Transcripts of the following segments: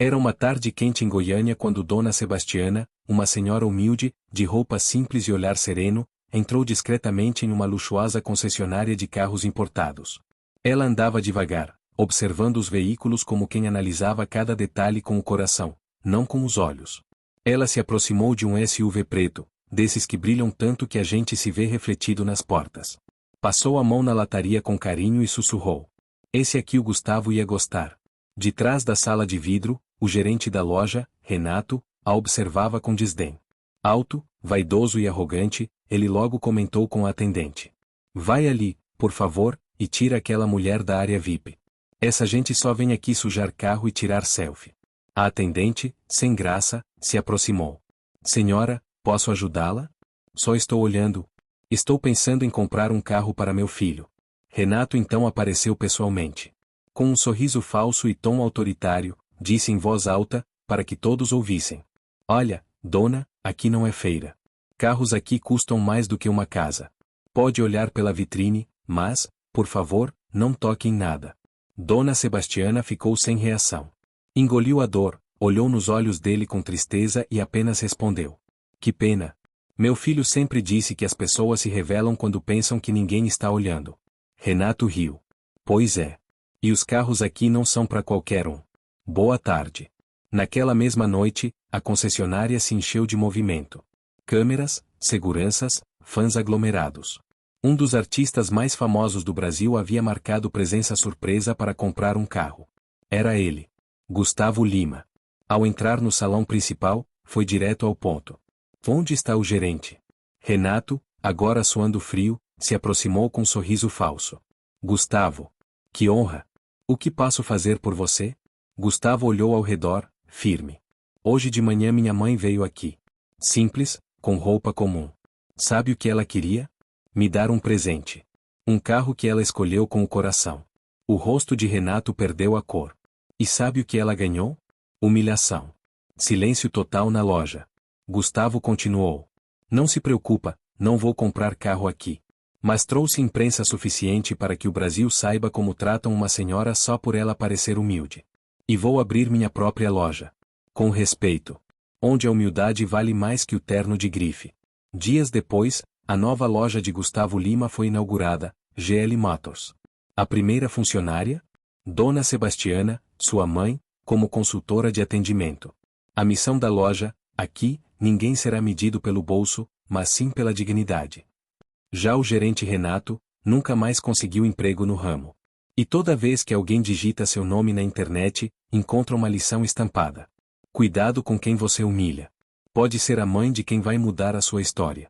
Era uma tarde quente em Goiânia quando Dona Sebastiana, uma senhora humilde, de roupa simples e olhar sereno, entrou discretamente em uma luxuosa concessionária de carros importados. Ela andava devagar, observando os veículos como quem analisava cada detalhe com o coração, não com os olhos. Ela se aproximou de um SUV preto, desses que brilham tanto que a gente se vê refletido nas portas. Passou a mão na lataria com carinho e sussurrou: "Esse aqui o Gustavo ia gostar." De trás da sala de vidro, o gerente da loja, Renato, a observava com desdém. Alto, vaidoso e arrogante, ele logo comentou com a atendente: "Vai ali, por favor, e tira aquela mulher da área VIP. Essa gente só vem aqui sujar carro e tirar selfie." A atendente, sem graça, se aproximou. "Senhora, posso ajudá-la? Só estou olhando. Estou pensando em comprar um carro para meu filho." Renato então apareceu pessoalmente. Com um sorriso falso e tom autoritário, disse em voz alta, para que todos ouvissem: "Olha, dona, aqui não é feira. Carros aqui custam mais do que uma casa. Pode olhar pela vitrine, mas, por favor, não toque em nada." Dona Sebastiana ficou sem reação. Engoliu a dor, olhou nos olhos dele com tristeza e apenas respondeu: "Que pena. Meu filho sempre disse que as pessoas se revelam quando pensam que ninguém está olhando." Renato riu. "Pois é. E os carros aqui não são para qualquer um. Boa tarde." Naquela mesma noite, a concessionária se encheu de movimento. Câmeras, seguranças, fãs aglomerados. Um dos artistas mais famosos do Brasil havia marcado presença surpresa para comprar um carro. Era ele, Gustavo Lima. Ao entrar no salão principal, foi direto ao ponto. "Onde está o gerente?" Renato, agora suando frio, se aproximou com um sorriso falso. "Gustavo. Que honra. O que posso fazer por você?" Gustavo olhou ao redor, firme. "Hoje de manhã minha mãe veio aqui. Simples, com roupa comum. Sabe o que ela queria? Me dar um presente. Um carro que ela escolheu com o coração." O rosto de Renato perdeu a cor. E sabe o que ela ganhou? Humilhação. Silêncio total na loja. Gustavo continuou: "Não se preocupa, não vou comprar carro aqui. Mas trouxe imprensa suficiente para que o Brasil saiba como tratam uma senhora só por ela parecer humilde. E vou abrir minha própria loja. Com respeito. Onde a humildade vale mais que o terno de grife." Dias depois, a nova loja de Gustavo Lima foi inaugurada, GL Motors. A primeira funcionária? Dona Sebastiana, sua mãe, como consultora de atendimento. A missão da loja: aqui, ninguém será medido pelo bolso, mas sim pela dignidade. Já o gerente Renato, nunca mais conseguiu emprego no ramo. E toda vez que alguém digita seu nome na internet, encontra uma lição estampada: cuidado com quem você humilha. Pode ser a mãe de quem vai mudar a sua história.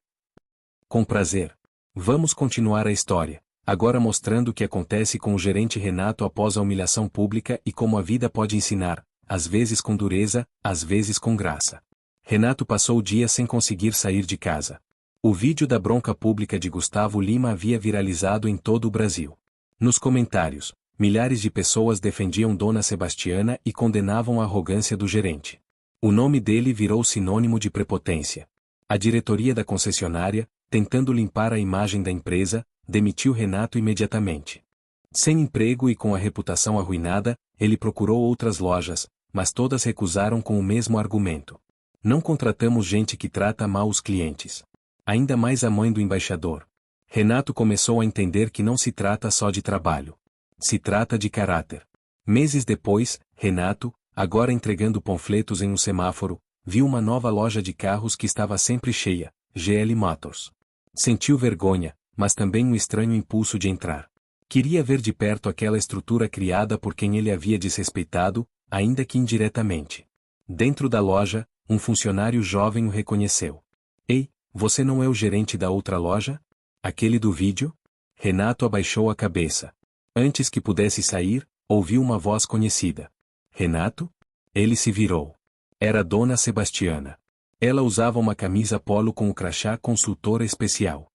Com prazer. Vamos continuar a história, agora mostrando o que acontece com o gerente Renato após a humilhação pública e como a vida pode ensinar, às vezes com dureza, às vezes com graça. Renato passou o dia sem conseguir sair de casa. O vídeo da bronca pública de Gustavo Lima havia viralizado em todo o Brasil. Nos comentários, milhares de pessoas defendiam Dona Sebastiana e condenavam a arrogância do gerente. O nome dele virou sinônimo de prepotência. A diretoria da concessionária, tentando limpar a imagem da empresa, demitiu Renato imediatamente. Sem emprego e com a reputação arruinada, ele procurou outras lojas, mas todas recusaram com o mesmo argumento: "Não contratamos gente que trata mal os clientes." Ainda mais a mãe do embaixador. Renato começou a entender que não se trata só de trabalho. Se trata de caráter. Meses depois, Renato, agora entregando panfletos em um semáforo, viu uma nova loja de carros que estava sempre cheia, GL Motors. Sentiu vergonha, mas também um estranho impulso de entrar. Queria ver de perto aquela estrutura criada por quem ele havia desrespeitado, ainda que indiretamente. Dentro da loja, um funcionário jovem o reconheceu. "Ei, você não é o gerente da outra loja? Aquele do vídeo?" Renato abaixou a cabeça. Antes que pudesse sair, ouviu uma voz conhecida. "Renato?" Ele se virou. Era Dona Sebastiana. Ela usava uma camisa polo com o crachá consultora especial.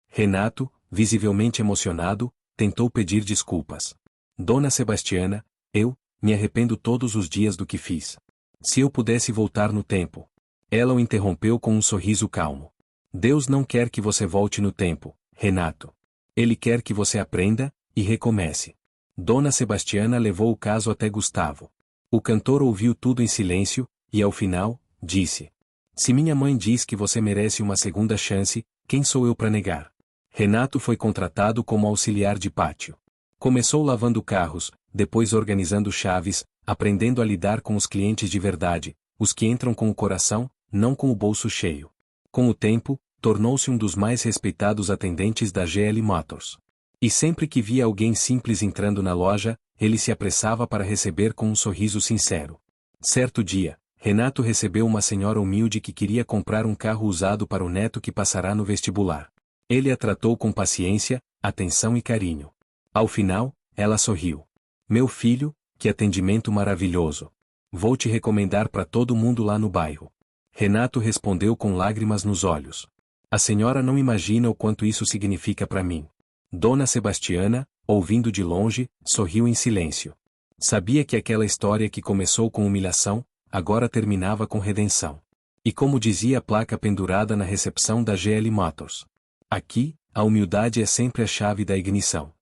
Renato, visivelmente emocionado, tentou pedir desculpas. "Dona Sebastiana, eu me arrependo todos os dias do que fiz. Se eu pudesse voltar no tempo." Ela o interrompeu com um sorriso calmo. "Deus não quer que você volte no tempo, Renato. Ele quer que você aprenda e recomece." Dona Sebastiana levou o caso até Gustavo. O cantor ouviu tudo em silêncio, e ao final, disse: Se minha mãe diz que você merece uma segunda chance, quem sou eu para negar? Renato foi contratado como auxiliar de pátio. Começou lavando carros, depois organizando chaves, aprendendo a lidar com os clientes de verdade, os que entram com o coração, não com o bolso cheio. Com o tempo, tornou-se um dos mais respeitados atendentes da GL Motors. E sempre que via alguém simples entrando na loja, ele se apressava para receber com um sorriso sincero. Certo dia, Renato recebeu uma senhora humilde que queria comprar um carro usado para o neto que passará no vestibular. Ele a tratou com paciência, atenção e carinho. Ao final, ela sorriu. Meu filho, que atendimento maravilhoso. Vou te recomendar para todo mundo lá no bairro. Renato respondeu com lágrimas nos olhos. A senhora não imagina o quanto isso significa para mim. Dona Sebastiana, ouvindo de longe, sorriu em silêncio. Sabia que aquela história que começou com humilhação, agora terminava com redenção. E como dizia a placa pendurada na recepção da GL Motors: aqui, a humildade é sempre a chave da ignição.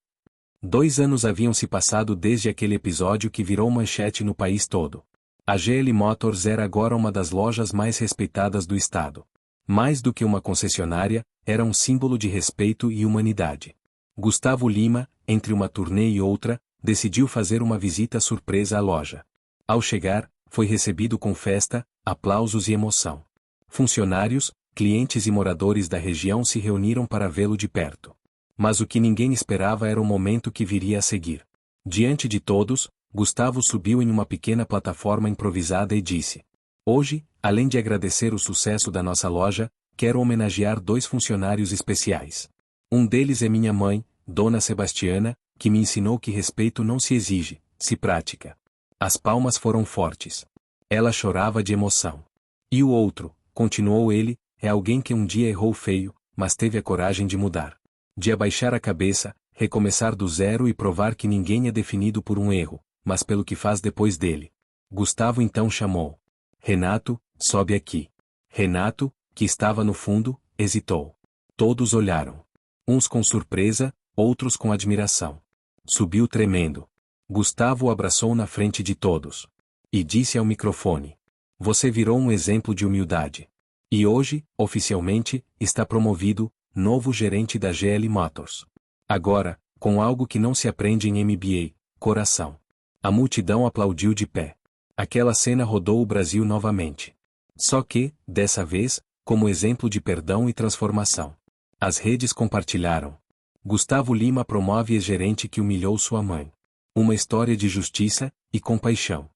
2 anos haviam se passado desde aquele episódio que virou manchete no país todo. A GL Motors era agora uma das lojas mais respeitadas do estado. Mais do que uma concessionária, era um símbolo de respeito e humanidade. Gustavo Lima, entre uma turnê e outra, decidiu fazer uma visita surpresa à loja. Ao chegar, foi recebido com festa, aplausos e emoção. Funcionários, clientes e moradores da região se reuniram para vê-lo de perto. Mas o que ninguém esperava era o momento que viria a seguir. Diante de todos, Gustavo subiu em uma pequena plataforma improvisada e disse: Hoje, além de agradecer o sucesso da nossa loja, quero homenagear 2 funcionários especiais. Um deles é minha mãe, Dona Sebastiana, que me ensinou que respeito não se exige, se pratica. As palmas foram fortes. Ela chorava de emoção. E o outro, continuou ele, é alguém que um dia errou feio, mas teve a coragem de mudar. De abaixar a cabeça, recomeçar do zero e provar que ninguém é definido por um erro, mas pelo que faz depois dele. Gustavo então chamou: Renato, sobe aqui. Renato, que estava no fundo, hesitou. Todos olharam. Uns com surpresa, outros com admiração. Subiu tremendo. Gustavo o abraçou na frente de todos. E disse ao microfone: Você virou um exemplo de humildade. E hoje, oficialmente, está promovido, novo gerente da GL Motors. Agora, com algo que não se aprende em MBA, coração. A multidão aplaudiu de pé. Aquela cena rodou o Brasil novamente. Só que, dessa vez, como exemplo de perdão e transformação. As redes compartilharam. Gustavo Lima promove ex-gerente que humilhou sua mãe. Uma história de justiça e compaixão.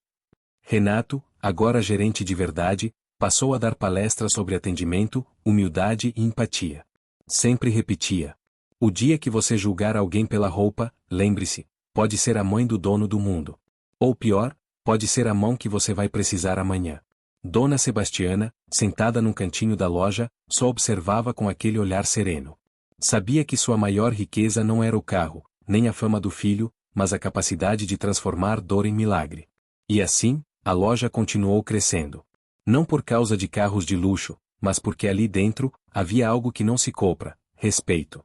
Renato, agora gerente de verdade, passou a dar palestras sobre atendimento, humildade e empatia. Sempre repetia: o dia que você julgar alguém pela roupa, lembre-se, pode ser a mãe do dono do mundo. Ou pior, pode ser a mão que você vai precisar amanhã. Dona Sebastiana, sentada num cantinho da loja, só observava com aquele olhar sereno. Sabia que sua maior riqueza não era o carro, nem a fama do filho, mas a capacidade de transformar dor em milagre. E assim, a loja continuou crescendo. Não por causa de carros de luxo, mas porque ali dentro, havia algo que não se compra: respeito.